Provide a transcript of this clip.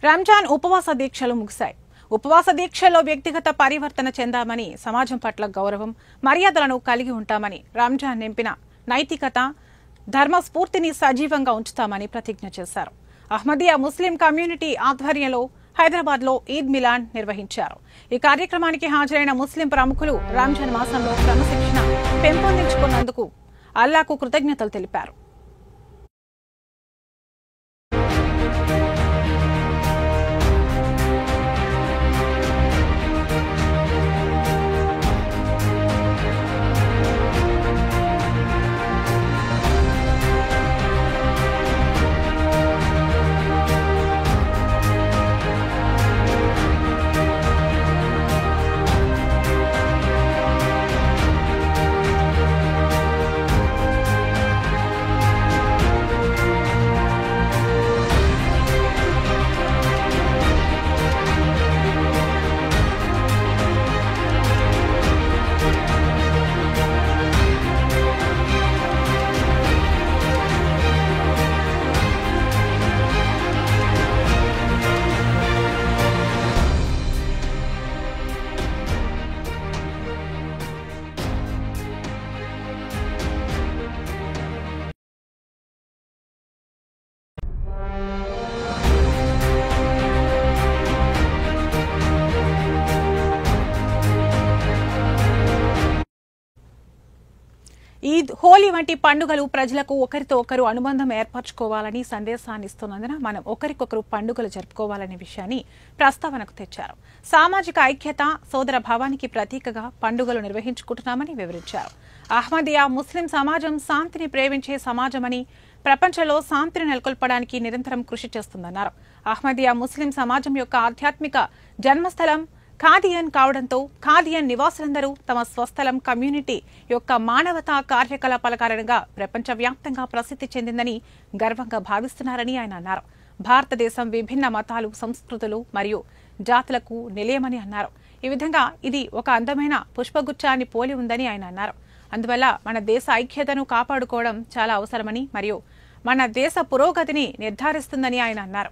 రంజాన్ ఉపవాస దీక్షలు ముగిశాయి. ఉపవాస దీక్షల్లో వ్యక్తిగత పరివర్తన చెందామని, సమాజం పట్ల గౌరవం, మర్యాదలను కలిగి ఉంటామని, రంజాన్ నింపిన నైతికత, ధర్మ స్ఫూర్తిని సజీవంగా ఉంచుతామని ప్రతిజ్ఞ చేశారు. అహ్మదియా ముస్లిం కమ్యూనిటీ ఆధ్వర్యంలో హైదరాబాద్ లో ఈద్ మిలాన్ నిర్వహించారు. ఈ కార్యక్రమానికి హాజరైన ముస్లిం ప్రముఖులు రంజాన్ మాసంలో క్రమశిక్షణ పెంపొందించుకున్నందుకు అల్లాకు కృతజ్ఞతలు తెలిపారు. ఈద్, హోలీ వంటి పండుగలు ప్రజలకు ఒకరితో ఒకరు అనుబంధం ఏర్పరచుకోవాలని సందేశాన్ని ఇస్తున్నందున మనం ఒకరికొకరు పండుగలు జరుపుకోవాలనే విషయాన్ని ప్రస్తావనకు తెచ్చారు. సామాజిక ఐక్యత, సోదర భావానికి ప్రతీకగా పండుగలు నిర్వహించుకుంటున్నామని వివరించారు. అహ్మదియా ముస్లిం సమాజం శాంతిని ప్రేమించే సమాజమని, ప్రపంచంలో శాంతిని నెలకొల్పడానికి నిరంతరం కృషి చేస్తుందన్నారు. అహ్మదియా ముస్లిం సమాజం యొక్క ఆధ్యాత్మిక జన్మస్థలం ఖాదియన్ కావడంతో ఖాదియన్ నివాసులందరూ తమ స్వస్థలం కమ్యూనిటీ యొక్క మానవతా కార్యకలాపాల కారణంగా ప్రపంచవ్యాప్తంగా ప్రసిద్ధి చెందిందని గర్వంగా భావిస్తున్నారని ఆయన అన్నారు. భారతదేశం విభిన్న మతాలు, సంస్కృతులు మరియు జాతులకు నిలయమని అన్నారు. ఈ విధంగా ఇది ఒక అందమైన పుష్పగుచ్చాన్ని పోలి ఉందని ఆయన అన్నారు. అందువల్ల మన దేశ ఐక్యతను కాపాడుకోవడం చాలా అవసరమని మరియు మన దేశ పురోగతిని నిర్ధారిస్తుందని ఆయన అన్నారు.